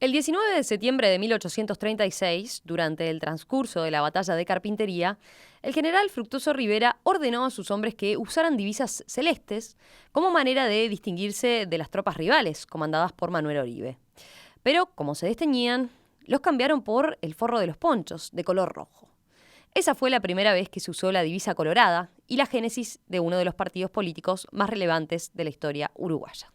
El 19 de septiembre de 1836, durante el transcurso de la batalla de Carpintería, el general Fructuoso Rivera ordenó a sus hombres que usaran divisas celestes como manera de distinguirse de las tropas rivales, comandadas por Manuel Oribe. Pero, como se desteñían, los cambiaron por el forro de los ponchos, de color rojo. Esa fue la primera vez que se usó la divisa colorada y la génesis de uno de los partidos políticos más relevantes de la historia uruguaya.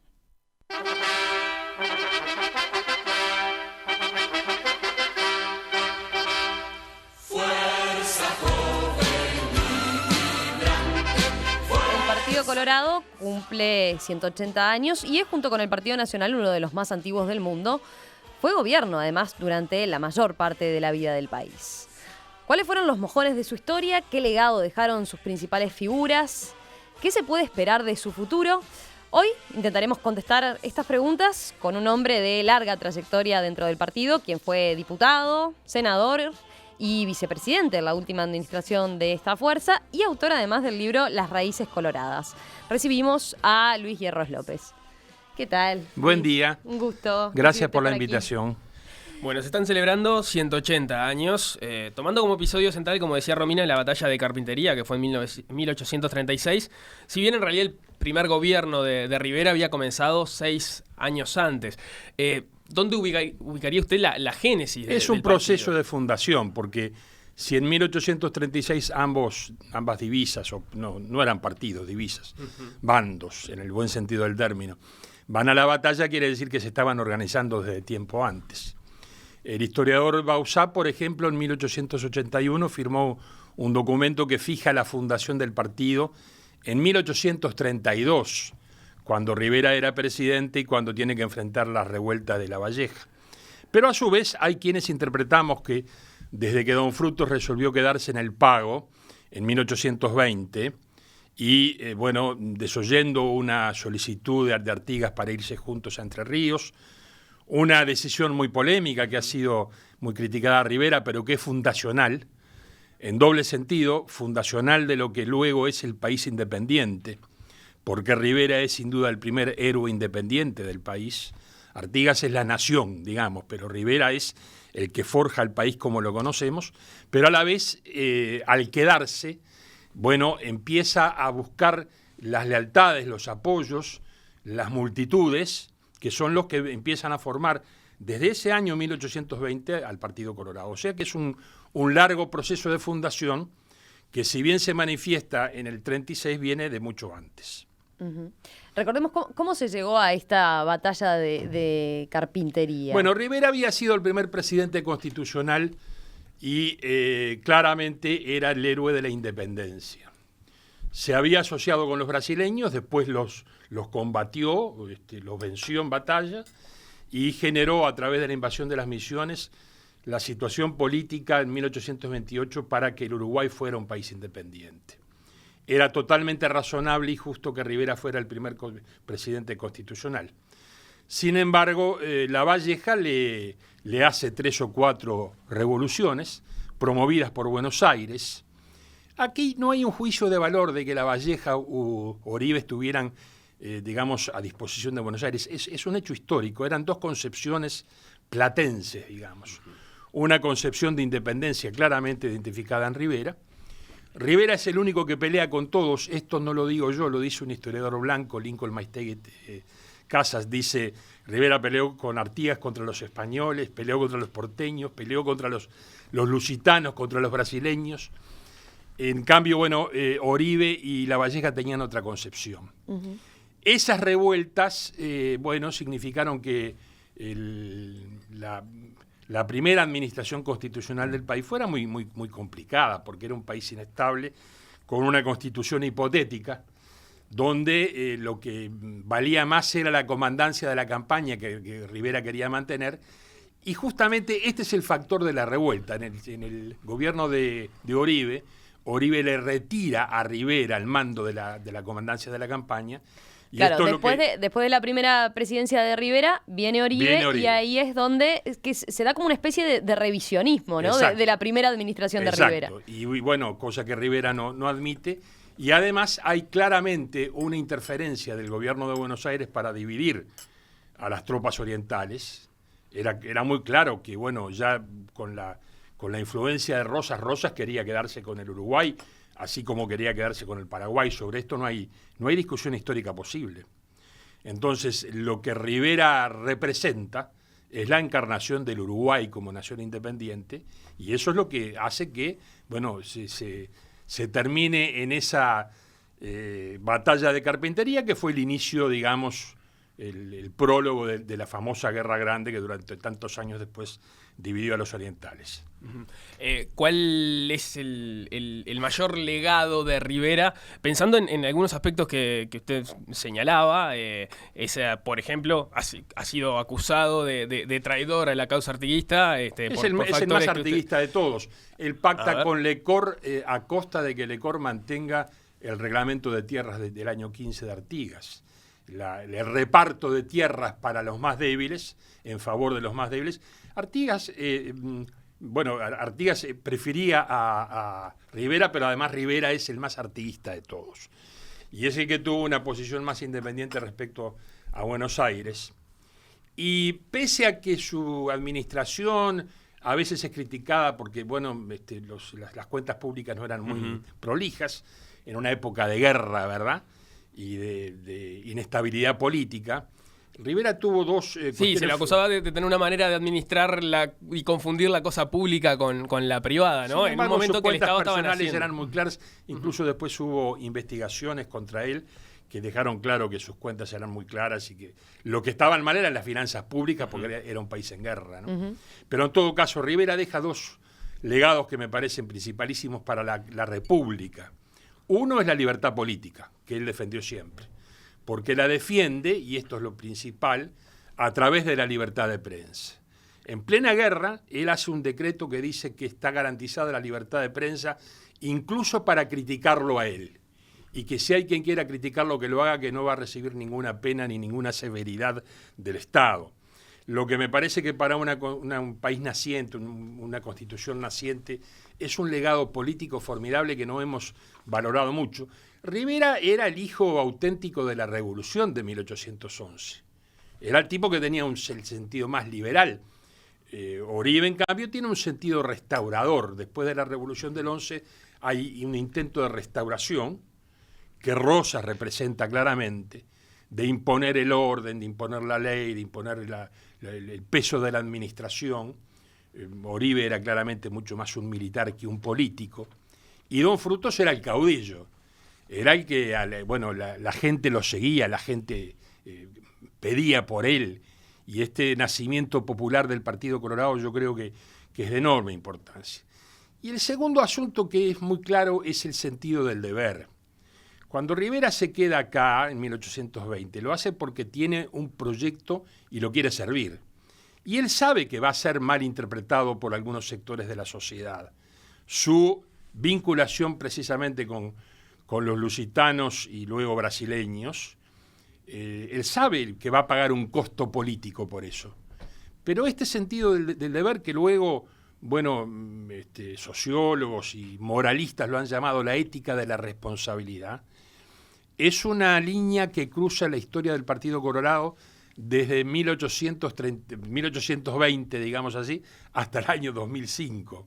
El Partido Colorado cumple 180 años y es, junto con el Partido Nacional, uno de los más antiguos del mundo. Fue gobierno, además, durante la mayor parte de la vida del país. ¿Cuáles fueron los mojones de su historia? ¿Qué legado dejaron sus principales figuras? ¿Qué se puede esperar de su futuro? Hoy intentaremos contestar estas preguntas con un hombre de larga trayectoria dentro del partido, quien fue diputado, senador y vicepresidente en la última administración de esta fuerza y autor además del libro Las Raíces Coloradas. Recibimos a Luis Hierros López. ¿Qué tal? Buen día. Un gusto. Gracias por la invitación. Bueno, se están celebrando 180 años, tomando como episodio central, como decía Romina, la batalla de Carpintería, que fue en 1836. Si bien en realidad el primer gobierno de Rivera había comenzado 6 años antes. ¿Dónde ubicaría usted la génesis Es un proceso de fundación, porque si en 1836 ambas divisas, no eran partidos, divisas, bandos, en el buen sentido del término, van a la batalla, quiere decir que se estaban organizando desde tiempo antes. El historiador Bauzá, por ejemplo, en 1881 firmó un documento que fija la fundación del partido en 1832, cuando Rivera era presidente y cuando tiene que enfrentar la revuelta de Lavalleja. Pero a su vez hay quienes interpretamos que desde que don Frutos resolvió quedarse en el Pago en 1820 y, desoyendo una solicitud de Artigas para irse juntos a Entre Ríos, una decisión muy polémica que ha sido muy criticada a Rivera, pero que es fundacional, en doble sentido, fundacional de lo que luego es el país independiente, porque Rivera es sin duda el primer héroe independiente del país. Artigas es la nación, digamos, pero Rivera es el que forja el país como lo conocemos, pero a la vez, al quedarse, empieza a buscar las lealtades, los apoyos, las multitudes, que son los que empiezan a formar desde ese año 1820 al Partido Colorado. O sea que es un largo proceso de fundación que, si bien se manifiesta en el 36, viene de mucho antes. Uh-huh. Recordemos cómo se llegó a esta batalla de Carpintería. Bueno, Rivera había sido el primer presidente constitucional y claramente era el héroe de la independencia. Se había asociado con los brasileños, después los combatió, los venció en batalla y generó, a través de la invasión de las Misiones, la situación política en 1828 para que el Uruguay fuera un país independiente. Era totalmente razonable y justo que Rivera fuera el primer presidente constitucional. Sin embargo, Lavalleja le hace 3 o 4 revoluciones promovidas por Buenos Aires. Aquí no hay un juicio de valor de que Lavalleja u Oribe estuvieran, a disposición de Buenos Aires. Es un hecho histórico. Eran 2 concepciones platenses, digamos. Una concepción de independencia claramente identificada en Rivera. Rivera es el único que pelea con todos. Esto no lo digo yo, lo dice un historiador blanco, Lincoln Maistegui Casas. Dice, Rivera peleó con Artigas contra los españoles, peleó contra los porteños, peleó contra los lusitanos, contra los brasileños. En cambio, Oribe y Lavalleja tenían otra concepción. Uh-huh. Esas revueltas, significaron que la primera administración constitucional del país fuera muy, muy, muy complicada, porque era un país inestable, con una constitución hipotética, donde lo que valía más era la comandancia de la campaña que Rivera quería mantener. Y justamente este es el factor de la revuelta. En el gobierno de Oribe le retira a Rivera el mando de la comandancia de la campaña. Y claro, después de la primera presidencia de Rivera, viene Oribe. Y ahí es donde se da como una especie de revisionismo, ¿no? De la primera administración de Rivera. Y cosa que Rivera no admite. Y además hay claramente una interferencia del gobierno de Buenos Aires para dividir a las tropas orientales. Era muy claro que, bueno, ya con la influencia de Rosas quería quedarse con el Uruguay, así como quería quedarse con el Paraguay. Sobre esto no hay discusión histórica posible. Entonces, lo que Rivera representa es la encarnación del Uruguay como nación independiente, y eso es lo que hace que, bueno, se termine en esa batalla de Carpintería, que fue el inicio, digamos, el prólogo de la famosa Guerra Grande que durante tantos años después dividió a los orientales. ¿Cuál es el mayor legado de Rivera? Pensando en algunos aspectos que usted señalaba, por ejemplo, ha sido acusado de traidor a la causa artiguista. Es el más artiguista de todos. Él pacta con Lecor a costa de que Lecor mantenga el reglamento de tierras del año 15 de Artigas. El reparto de tierras para los más débiles, en favor de los más débiles. Artigas prefería a Rivera, pero además Rivera es el más artiguista de todos. Y es el que tuvo una posición más independiente respecto a Buenos Aires. Y pese a que su administración a veces es criticada porque, bueno, las cuentas públicas no eran muy prolijas, en una época de guerra, ¿verdad?, y de inestabilidad política, Rivera tuvo dos... sí, se le acusaba de tener una manera de administrar y confundir la cosa pública con la privada, ¿no? Sin embargo, en un momento sus que el Estado cuentas estaba personales naciendo. eran muy claras, incluso después hubo investigaciones contra él que dejaron claro que sus cuentas eran muy claras y que lo que estaban mal eran las finanzas públicas porque era un país en guerra, ¿no? Pero en todo caso, Rivera deja dos legados que me parecen principalísimos para la República. Uno es la libertad política, que él defendió siempre, porque la defiende, y esto es lo principal, a través de la libertad de prensa. En plena guerra, él hace un decreto que dice que está garantizada la libertad de prensa, incluso para criticarlo a él, y que si hay quien quiera criticarlo, que lo haga, que no va a recibir ninguna pena ni ninguna severidad del Estado. Lo que me parece que para un país naciente, una constitución naciente, es un legado político formidable que no hemos valorado mucho. Rivera era el hijo auténtico de la Revolución de 1811. Era el tipo que tenía el sentido más liberal. Oribe, en cambio, tiene un sentido restaurador. Después de la Revolución del 11 hay un intento de restauración que Rosas representa claramente, de imponer el orden, de imponer la ley, de imponer el peso de la administración. Oribe era claramente mucho más un militar que un político. Y Don Frutos era el caudillo. Era el que, la gente lo seguía, la gente pedía por él. Y este nacimiento popular del Partido Colorado yo creo que es de enorme importancia. Y el segundo asunto que es muy claro es el sentido del deber. Cuando Rivera se queda acá en 1820, lo hace porque tiene un proyecto y lo quiere servir. Y él sabe que va a ser mal interpretado por algunos sectores de la sociedad. Su vinculación precisamente con los lusitanos y luego brasileños, él sabe que va a pagar un costo político por eso. Pero este sentido del deber que luego, sociólogos y moralistas lo han llamado la ética de la responsabilidad, es una línea que cruza la historia del Partido Colorado desde 1820, digamos así, hasta el año 2005,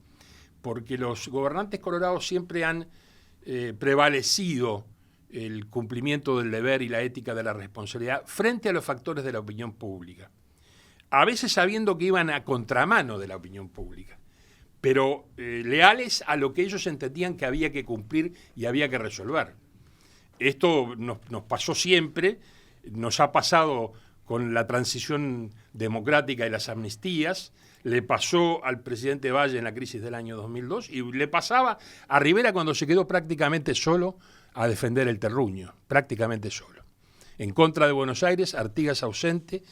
porque los gobernantes colorados siempre han prevalecido el cumplimiento del deber y la ética de la responsabilidad frente a los factores de la opinión pública, a veces sabiendo que iban a contramano de la opinión pública, pero leales a lo que ellos entendían que había que cumplir y había que resolver. Esto nos pasó siempre, nos ha pasado con la transición democrática y las amnistías, le pasó al presidente Valle en la crisis del año 2002 y le pasaba a Rivera cuando se quedó prácticamente solo a defender el terruño, prácticamente solo. En contra de Buenos Aires, Artigas ausente,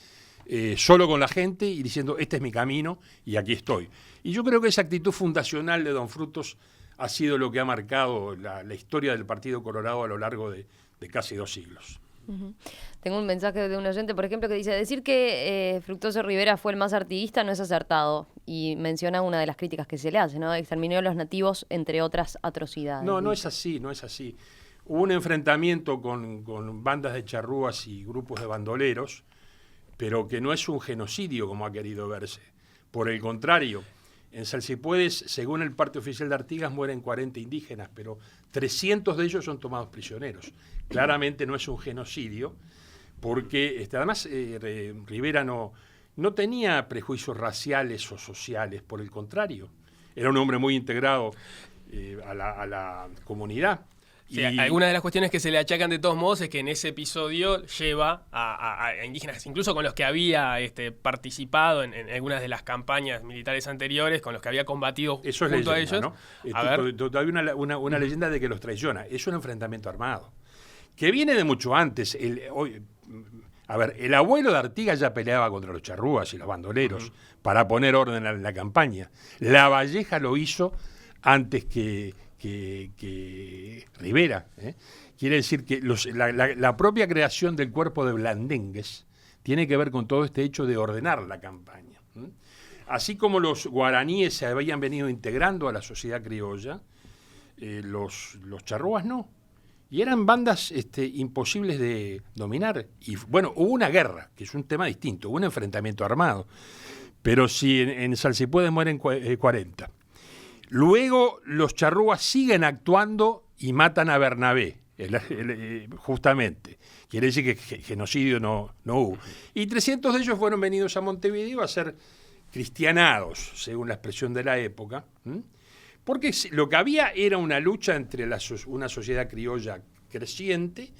solo con la gente y diciendo, este es mi camino y aquí estoy. Y yo creo que esa actitud fundacional de Don Frutos ha sido lo que ha marcado la historia del Partido Colorado a lo largo de casi 2 siglos. Uh-huh. Tengo un mensaje de un oyente, por ejemplo, que dice, decir que Fructuoso Rivera fue el más artiguista no es acertado, y menciona una de las críticas que se le hace, ¿no? Exterminó a los nativos, entre otras atrocidades. No es así, no es así. Hubo un enfrentamiento con bandas de charrúas y grupos de bandoleros, pero que no es un genocidio como ha querido verse. Por el contrario, en Salsipuedes, según el parte oficial de Artigas, mueren 40 indígenas, pero 300 de ellos son tomados prisioneros. Claramente no es un genocidio, porque además Rivera no tenía prejuicios raciales o sociales, por el contrario. Era un hombre muy integrado a la comunidad. Sí, algunas de las cuestiones que se le achacan de todos modos es que en ese episodio lleva a indígenas, incluso con los que había participado en algunas de las campañas militares anteriores, con los que había combatido eso es junto leyenda, a ellos. ¿no? Todavía una leyenda de que los traiciona. Es un enfrentamiento armado, que viene de mucho antes. El abuelo de Artigas ya peleaba contra los charrúas y los bandoleros para poner orden en la campaña. Lavalleja lo hizo antes que Rivera. Quiere decir que la propia creación del cuerpo de blandengues tiene que ver con todo este hecho de ordenar la campaña. Así como los guaraníes se habían venido integrando a la sociedad criolla, los charrúas no. Y eran bandas imposibles de dominar. Y bueno, hubo una guerra, que es un tema distinto, hubo un enfrentamiento armado. Pero si en Salsipuedes mueren 40. Luego los charrúas siguen actuando y matan a Bernabé, justamente. Quiere decir que genocidio no hubo. Y 300 de ellos fueron venidos a Montevideo a ser cristianados, según la expresión de la época. Porque lo que había era una lucha entre una sociedad criolla creciente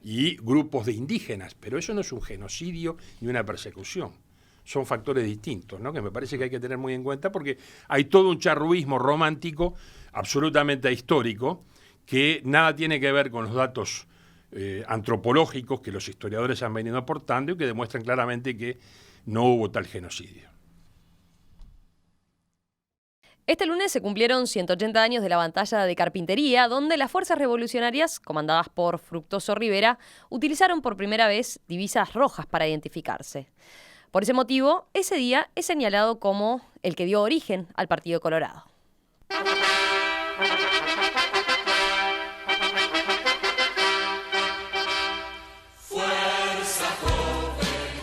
y grupos de indígenas. Pero eso no es un genocidio ni una persecución. Son factores distintos, ¿no? Que me parece que hay que tener muy en cuenta porque hay todo un charruismo romántico absolutamente histórico que nada tiene que ver con los datos antropológicos que los historiadores han venido aportando y que demuestran claramente que no hubo tal genocidio. Este lunes se cumplieron 180 años de la batalla de Carpintería, donde las fuerzas revolucionarias, comandadas por Fructuoso Rivera, utilizaron por primera vez divisas rojas para identificarse. Por ese motivo, ese día es señalado como el que dio origen al Partido Colorado.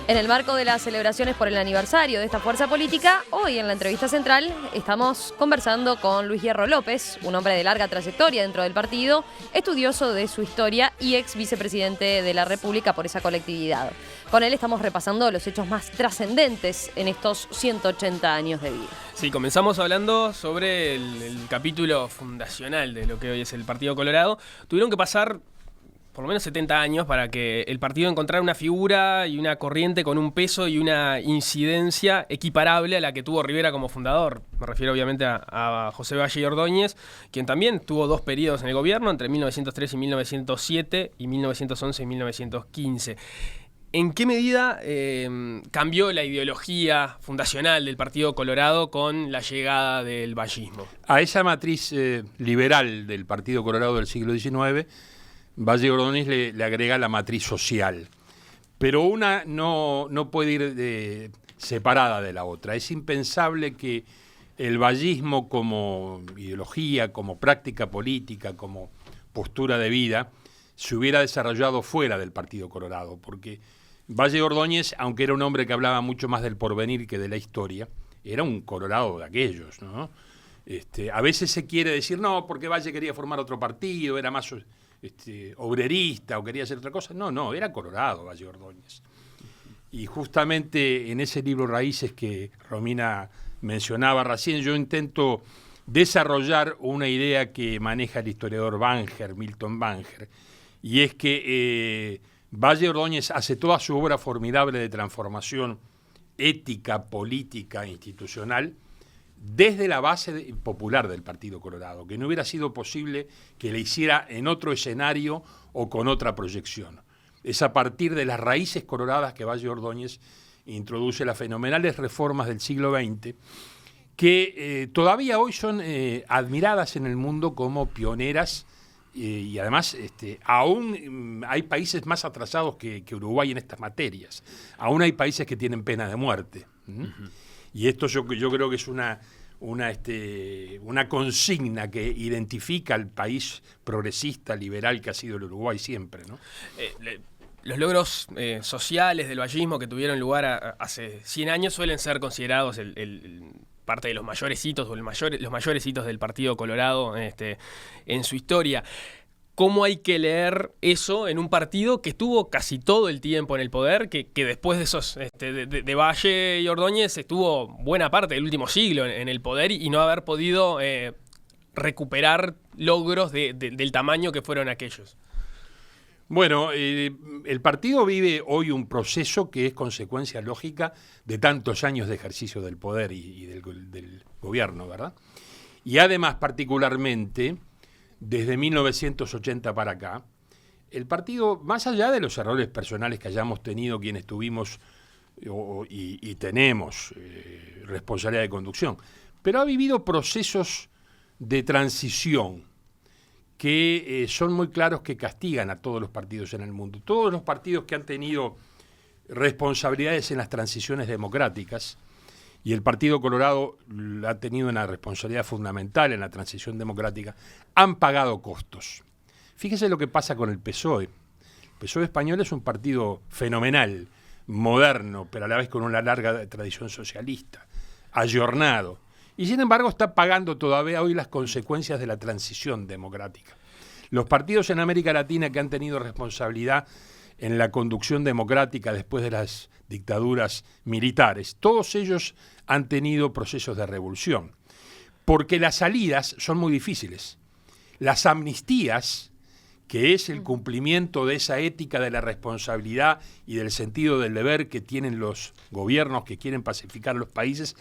En el marco de las celebraciones por el aniversario de esta fuerza política, hoy en la entrevista central estamos conversando con Luis Hierro López, un hombre de larga trayectoria dentro del partido, estudioso de su historia y ex vicepresidente de la República por esa colectividad. Con él estamos repasando los hechos más trascendentes en estos 180 años de vida. Sí, comenzamos hablando sobre el capítulo fundacional de lo que hoy es el Partido Colorado. Tuvieron que pasar por lo menos 70 años para que el partido encontrara una figura y una corriente con un peso y una incidencia equiparable a la que tuvo Rivera como fundador. Me refiero obviamente a José Valle y Ordóñez, quien también tuvo 2 periodos en el gobierno, entre 1903 y 1907 y 1911 y 1915. ¿En qué medida cambió la ideología fundacional del Partido Colorado con la llegada del vallismo? A esa matriz liberal del Partido Colorado del siglo XIX, Valle Ordóñez le agrega la matriz social, pero una no puede ir separada de la otra. Es impensable que el vallismo como ideología, como práctica política, como postura de vida, se hubiera desarrollado fuera del Partido Colorado, porque Valle Ordóñez, aunque era un hombre que hablaba mucho más del porvenir que de la historia, era un colorado de aquellos, ¿no? A veces se quiere decir, no, porque Valle quería formar otro partido, era más obrerista o quería hacer otra cosa. No, era colorado Valle Ordóñez. Y justamente en ese libro Raíces que Romina mencionaba recién, yo intento desarrollar una idea que maneja el historiador Milton Banger, y es que Valle Ordóñez hace toda su obra formidable de transformación ética, política, institucional, desde la base popular del Partido Colorado, que no hubiera sido posible que le hiciera en otro escenario o con otra proyección. Es a partir de las raíces coloradas que Valle Ordóñez introduce las fenomenales reformas del siglo XX, que todavía hoy son admiradas en el mundo como pioneras, y además aún hay países más atrasados que Uruguay en estas materias. Aún hay países que tienen pena de muerte. Y esto yo creo que es una consigna que identifica al país progresista, liberal que ha sido el Uruguay siempre, ¿no? los logros sociales del vallismo que tuvieron lugar hace 100 años suelen ser considerados parte de los mayores hitos o los mayores hitos del Partido Colorado en su historia. ¿Cómo hay que leer eso en un partido que estuvo casi todo el tiempo en el poder, que después de esos de Valle y Ordóñez estuvo buena parte del último siglo en el poder y no haber podido recuperar logros del tamaño que fueron aquellos? Bueno, el partido vive hoy un proceso que es consecuencia lógica de tantos años de ejercicio del poder y del gobierno, ¿verdad? Y además, particularmente, desde 1980 para acá, el partido, más allá de los errores personales que hayamos tenido quienes tuvimos y tenemos responsabilidad de conducción, pero ha vivido procesos de transición que son muy claros, que castigan a todos los partidos en el mundo. Todos los partidos que han tenido responsabilidades en las transiciones democráticas, y el Partido Colorado ha tenido una responsabilidad fundamental en la transición democrática, han pagado costos. Fíjese lo que pasa con el PSOE. El PSOE español es un partido fenomenal, moderno, pero a la vez con una larga tradición socialista, ayornado. Y sin embargo está pagando todavía hoy las consecuencias de la transición democrática. Los partidos en América Latina que han tenido responsabilidad en la conducción democrática después de las dictaduras militares, todos ellos han tenido procesos de revolución, porque las salidas son muy difíciles. Las amnistías, que es el cumplimiento de esa ética de la responsabilidad y del sentido del deber que tienen los gobiernos que quieren pacificar los países,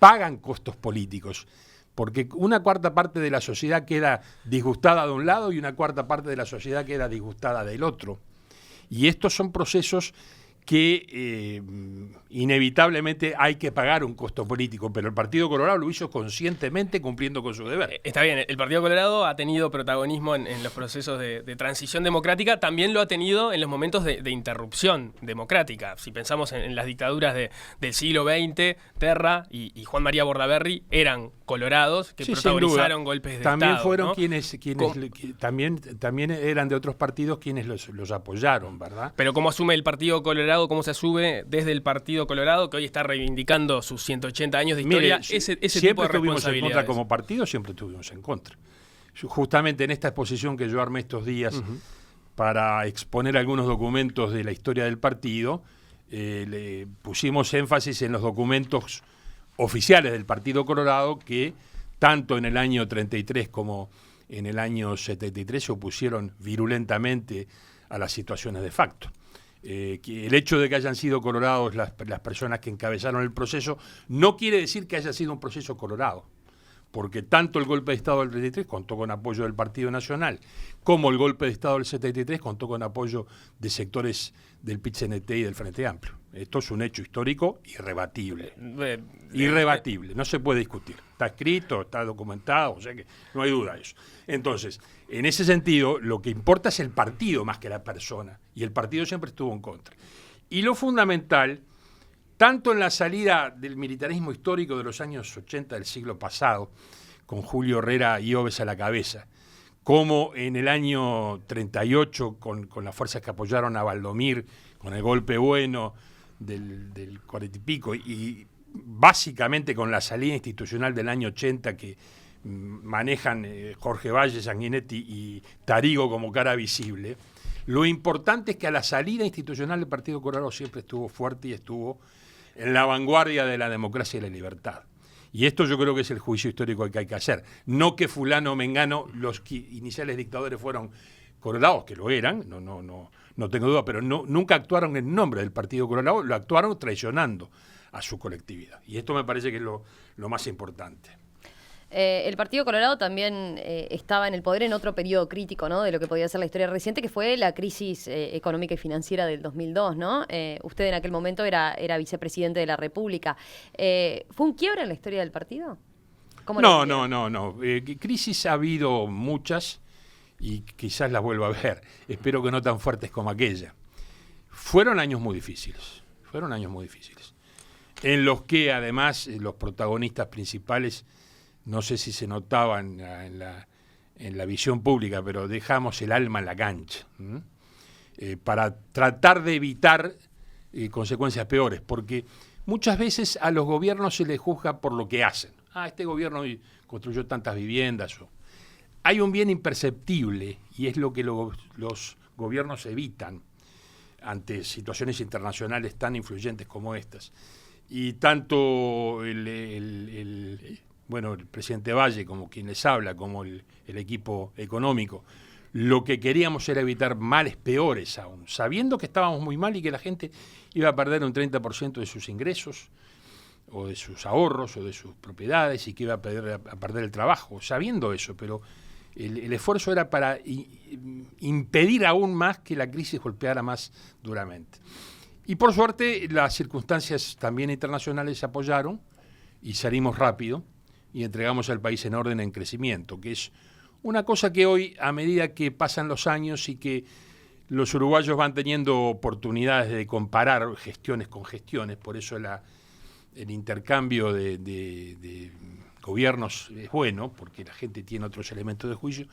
pagan costos políticos, porque una cuarta parte de la sociedad queda disgustada de un lado y una cuarta parte de la sociedad queda disgustada del otro. Y estos son procesos que inevitablemente hay que pagar un costo político, pero el Partido Colorado lo hizo conscientemente cumpliendo con su deber. Está bien, el Partido Colorado ha tenido protagonismo en los procesos de transición democrática, también lo ha tenido en los momentos de interrupción democrática. Si pensamos en las dictaduras del siglo XX, Terra y Juan María Bordaberry eran colorados que protagonizaron golpes de también Estado. Fueron ¿no? quienes también eran de otros partidos quienes los apoyaron, ¿verdad? Pero ¿cómo asume el Partido Colorado? ¿Cómo se asume desde el Partido Colorado, que hoy está reivindicando sus 180 años de historia? Mire, ese siempre tipo de estuvimos en contra responsabilidades. como partido, siempre estuvimos en contra. Justamente en esta exposición que yo armé estos días para exponer algunos documentos de la historia del partido, le pusimos énfasis en los documentos oficiales del Partido Colorado que tanto en el año 33 como en el año 73 se opusieron virulentamente a las situaciones de facto. Que el hecho de que hayan sido colorados las personas que encabezaron el proceso no quiere decir que haya sido un proceso colorado, porque tanto el golpe de Estado del 33 contó con apoyo del Partido Nacional, como el golpe de Estado del 73 contó con apoyo de sectores del PIT-CNT y del Frente Amplio. Esto es un hecho histórico irrebatible. Irrebatible, no se puede discutir. Está escrito, está documentado, o sea que no hay duda de eso. Entonces, en ese sentido, lo que importa es el partido más que la persona, y el partido siempre estuvo en contra. Y lo fundamental, tanto en la salida del militarismo histórico de los años 80 del siglo pasado, con Julio Herrera y Oves a la cabeza, como en el año 38 con las fuerzas que apoyaron a Valdomir, con el golpe bueno del 40 y pico, y básicamente con la salida institucional del año 80 que manejan Jorge Valle, Sanguinetti y Tarigo como cara visible. Lo importante es que a la salida institucional del Partido Colorado siempre estuvo fuerte y estuvo en la vanguardia de la democracia y la libertad. Y esto yo creo que es el juicio histórico que hay que hacer. No que fulano o mengano, los iniciales dictadores fueron colorados, que lo eran, no tengo duda, pero nunca actuaron en nombre del Partido Colorado, lo actuaron traicionando a su colectividad. Y esto me parece que es lo más importante. El Partido Colorado también estaba en el poder en otro periodo crítico, ¿no?, de lo que podía ser la historia reciente, que fue la crisis económica y financiera del 2002, ¿no? Usted en aquel momento era vicepresidente de la República. ¿Fue un quiebre en la historia del partido? No. Crisis ha habido muchas y quizás las vuelva a ver. Espero que no tan fuertes como aquella. Fueron años muy difíciles. En los que además los protagonistas principales, no sé si se notaban en la visión pública, pero dejamos el alma en la cancha. para tratar de evitar consecuencias peores, porque muchas veces a los gobiernos se les juzga por lo que hacen. Este gobierno construyó tantas viviendas. Hay un bien imperceptible y es lo que los gobiernos evitan ante situaciones internacionales tan influyentes como estas. Y tanto el presidente Valle, como quien les habla, como el equipo económico, lo que queríamos era evitar males peores aún, sabiendo que estábamos muy mal y que la gente iba a perder un 30% de sus ingresos, o de sus ahorros, o de sus propiedades, y que iba a perder el trabajo, sabiendo eso, pero el esfuerzo era para impedir aún más que la crisis golpeara más duramente. Y por suerte las circunstancias también internacionales se apoyaron y salimos rápido y entregamos al país en orden en crecimiento, que es una cosa que hoy, a medida que pasan los años y que los uruguayos van teniendo oportunidades de comparar gestiones con gestiones, por eso el intercambio de gobiernos es bueno, porque la gente tiene otros elementos de juicio.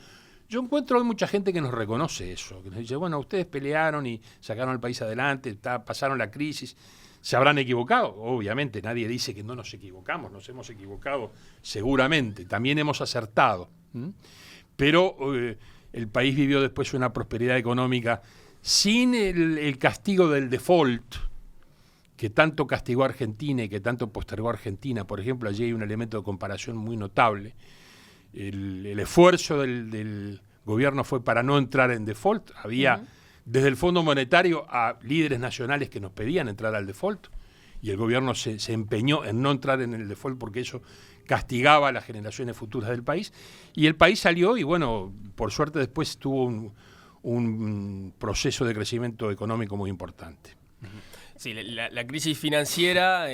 Yo encuentro hoy mucha gente que nos reconoce eso, que nos dice, bueno, ustedes pelearon y sacaron al país adelante, pasaron la crisis, ¿se habrán equivocado? Obviamente, nadie dice que no nos equivocamos, nos hemos equivocado seguramente, también hemos acertado. Pero el país vivió después una prosperidad económica sin el castigo del default, que tanto castigó a Argentina y que tanto postergó a Argentina. Por ejemplo, allí hay un elemento de comparación muy notable. El esfuerzo del gobierno fue para no entrar en default. Había desde el Fondo Monetario a líderes nacionales que nos pedían entrar al default y el gobierno se empeñó en no entrar en el default porque eso castigaba a las generaciones futuras del país. Y el país salió y, bueno, por suerte después tuvo un proceso de crecimiento económico muy importante. Sí, la crisis financiera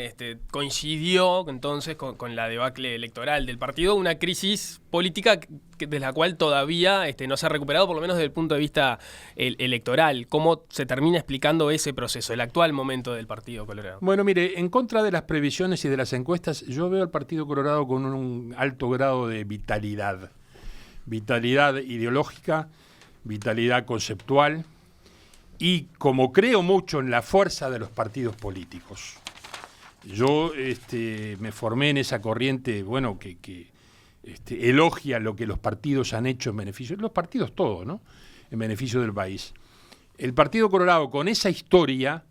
coincidió entonces con la debacle electoral del partido, una crisis política de la cual todavía no se ha recuperado, por lo menos desde el punto de vista electoral. ¿Cómo se termina explicando ese proceso, el actual momento del Partido Colorado? Bueno, mire, en contra de las previsiones y de las encuestas, yo veo al Partido Colorado con un alto grado de vitalidad. Vitalidad ideológica, vitalidad conceptual. Y como creo mucho en la fuerza de los partidos políticos, yo me formé en esa corriente, bueno, que elogia lo que los partidos han hecho en beneficio, los partidos todos, ¿no? En beneficio del país. El Partido Colorado, con esa historia,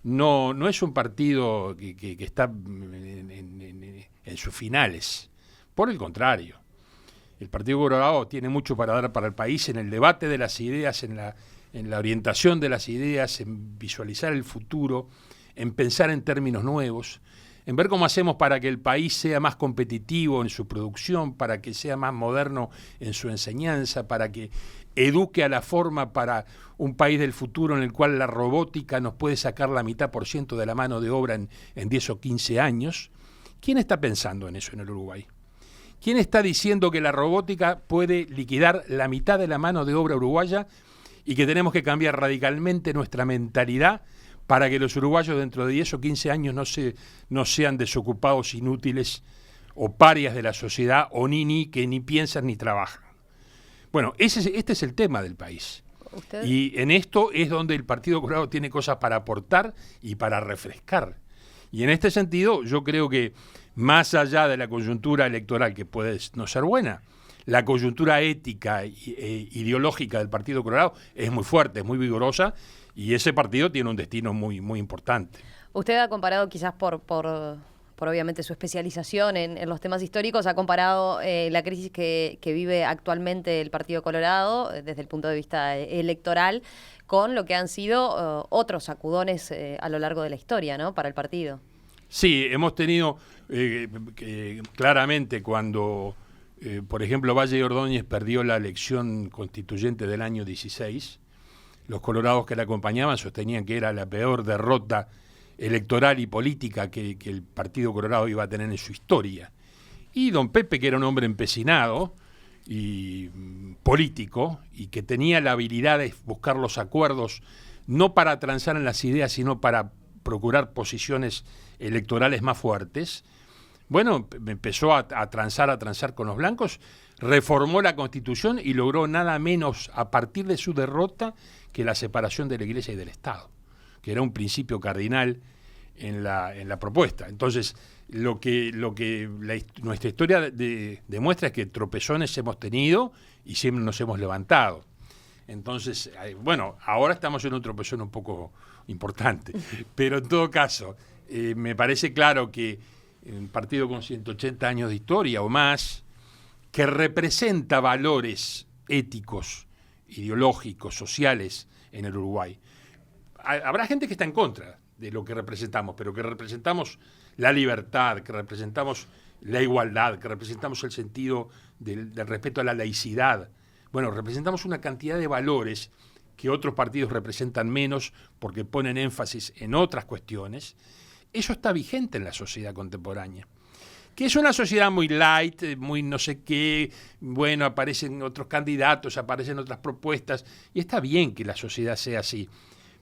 no es un partido que está en sus finales. Por el contrario, el Partido Colorado tiene mucho para dar para el país en el debate de las ideas, en la orientación de las ideas, en visualizar el futuro, en pensar en términos nuevos, en ver cómo hacemos para que el país sea más competitivo en su producción, para que sea más moderno en su enseñanza, para que eduque a la forma para un país del futuro en el cual la robótica nos puede sacar la mitad por ciento de la mano de obra en 10 o 15 años. ¿Quién está pensando en eso en el Uruguay? ¿Quién está diciendo que la robótica puede liquidar la mitad de la mano de obra uruguaya y que tenemos que cambiar radicalmente nuestra mentalidad para que los uruguayos dentro de 10 o 15 años no sean desocupados, inútiles o parias de la sociedad o que ni piensan ni trabajan? Bueno, este es el tema del país. ¿Usted? Y en esto es donde el Partido Colorado tiene cosas para aportar y para refrescar. Y en este sentido yo creo que más allá de la coyuntura electoral, que puede no ser buena, la coyuntura ética e ideológica del Partido Colorado es muy fuerte, es muy vigorosa, y ese partido tiene un destino muy, muy importante. Usted ha comparado, quizás por obviamente su especialización en los temas históricos, ha comparado la crisis que vive actualmente el Partido Colorado desde el punto de vista electoral con lo que han sido otros sacudones a lo largo de la historia, ¿no?, para el partido. Sí, hemos tenido claramente cuando... por ejemplo, Valle y Ordóñez perdió la elección constituyente del año 16. Los colorados que la acompañaban sostenían que era la peor derrota electoral y política que el Partido Colorado iba a tener en su historia. Y don Pepe, que era un hombre empecinado y político, y que tenía la habilidad de buscar los acuerdos, no para transar en las ideas, sino para procurar posiciones electorales más fuertes, bueno, empezó a transar con los blancos reformó la Constitución y logró nada menos a partir de su derrota que la separación de la Iglesia y del Estado, que era un principio cardinal en la propuesta. Entonces, nuestra historia demuestra es que tropezones hemos tenido y siempre nos hemos levantado. Entonces, bueno, ahora estamos en un tropezón un poco importante, pero en todo caso, me parece claro que un partido con 180 años de historia o más, que representa valores éticos, ideológicos, sociales en el Uruguay. Habrá gente que está en contra de lo que representamos, pero que representamos la libertad, que representamos la igualdad, que representamos el sentido del respeto a la laicidad. Bueno, representamos una cantidad de valores que otros partidos representan menos porque ponen énfasis en otras cuestiones. Eso está vigente en la sociedad contemporánea, que es una sociedad muy light, muy no sé qué, bueno, aparecen otros candidatos, aparecen otras propuestas, y está bien que la sociedad sea así,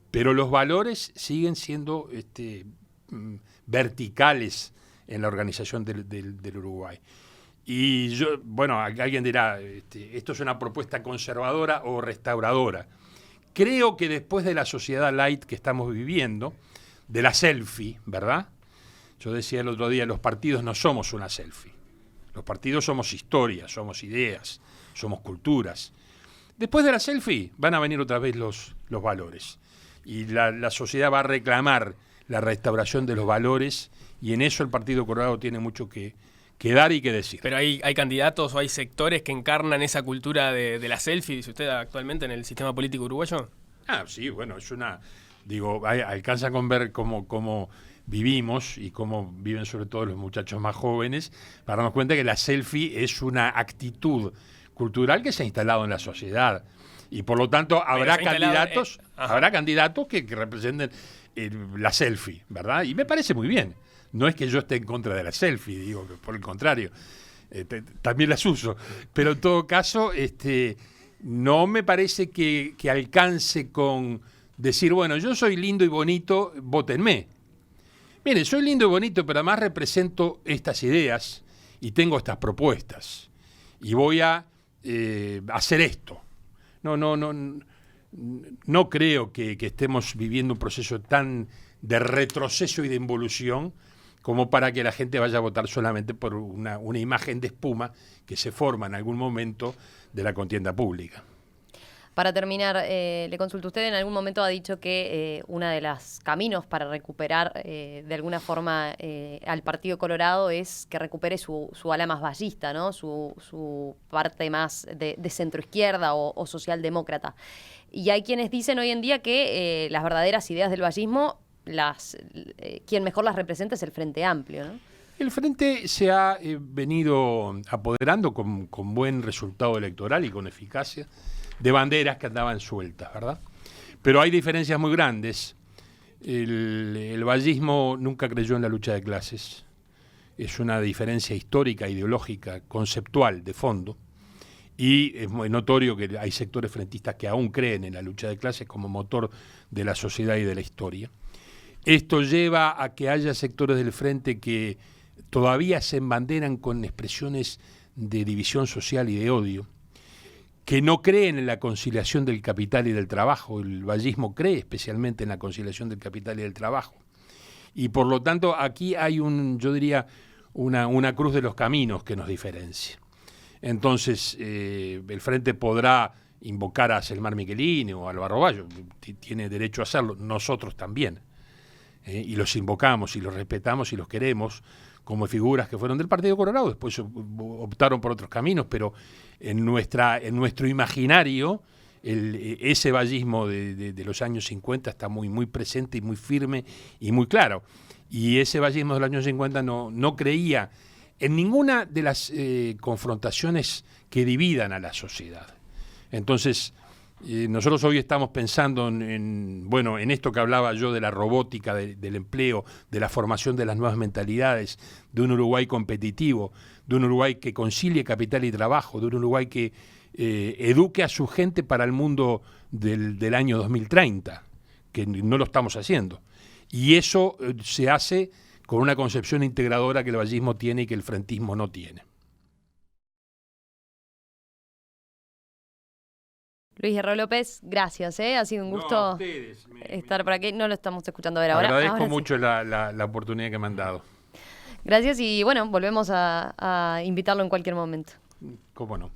pero los valores siguen siendo verticales en la organización del Uruguay. Y bueno, alguien dirá, esto es una propuesta conservadora o restauradora. Creo que después de la sociedad light que estamos viviendo, de la selfie, ¿verdad? Yo decía el otro día, los partidos no somos una selfie. Los partidos somos historias, somos ideas, somos culturas. Después de la selfie van a venir otra vez los valores. Y la sociedad va a reclamar la restauración de los valores, y en eso el Partido Colorado tiene mucho que dar y que decir. Pero hay candidatos o hay sectores que encarnan esa cultura de la selfie, dice usted, actualmente en el sistema político uruguayo. Sí, bueno, es una... Digo, alcanza con ver cómo vivimos y cómo viven sobre todo los muchachos más jóvenes, para darnos cuenta que la selfie es una actitud cultural que se ha instalado en la sociedad. Y por lo tanto habrá candidatos que representen la selfie, ¿verdad? Y me parece muy bien. No es que yo esté en contra de la selfie, digo que por el contrario, también las uso. Pero en todo caso, no me parece que alcance con decir, bueno, yo soy lindo y bonito, vótenme. Mire, soy lindo y bonito, pero además represento estas ideas y tengo estas propuestas. Y voy a hacer esto. No creo que estemos viviendo un proceso tan de retroceso y de involución como para que la gente vaya a votar solamente por una imagen de espuma que se forma en algún momento de la contienda pública. Para terminar, le consulto, usted en algún momento ha dicho que uno de los caminos para recuperar de alguna forma al Partido Colorado es que recupere su ala más vallista, ¿no? Su parte más de centroizquierda o socialdemócrata. Y hay quienes dicen hoy en día que las verdaderas ideas del vallismo, quien mejor las representa es el Frente Amplio, ¿no? El Frente se ha venido apoderando con buen resultado electoral y con eficacia de banderas que andaban sueltas, ¿verdad? Pero hay diferencias muy grandes. El vallismo nunca creyó en la lucha de clases. Es una diferencia histórica, ideológica, conceptual, de fondo. Y es muy notorio que hay sectores frentistas que aún creen en la lucha de clases como motor de la sociedad y de la historia. Esto lleva a que haya sectores del Frente que todavía se embanderan con expresiones de división social y de odio, que no creen en la conciliación del capital y del trabajo. El vallismo cree especialmente en la conciliación del capital y del trabajo. Y por lo tanto aquí hay yo diría, una cruz de los caminos que nos diferencia. Entonces, el Frente podrá invocar a Selmar Michelini o a Álvaro Bayo, tiene derecho a hacerlo, nosotros también. Y los invocamos y los respetamos y los queremos como figuras que fueron del Partido Colorado, después optaron por otros caminos, pero en nuestro imaginario ese vallismo de los años 50 está muy, muy presente y muy firme y muy claro. Y ese vallismo de los años 50 no creía en ninguna de las confrontaciones que dividan a la sociedad. Entonces, nosotros hoy estamos pensando en esto que hablaba yo de la robótica, del empleo, de la formación de las nuevas mentalidades, de un Uruguay competitivo, de un Uruguay que concilie capital y trabajo, de un Uruguay que eduque a su gente para el mundo del año 2030, que no lo estamos haciendo. Y eso se hace con una concepción integradora que el vallismo tiene y que el frentismo no tiene. Luis Hierro López, gracias, ha sido un No, gusto a ustedes. estar por aquí. No lo estamos escuchando ver ahora. Agradezco Ahora sí. mucho la oportunidad que me han dado. Gracias y bueno, volvemos a invitarlo en cualquier momento. ¿Cómo no?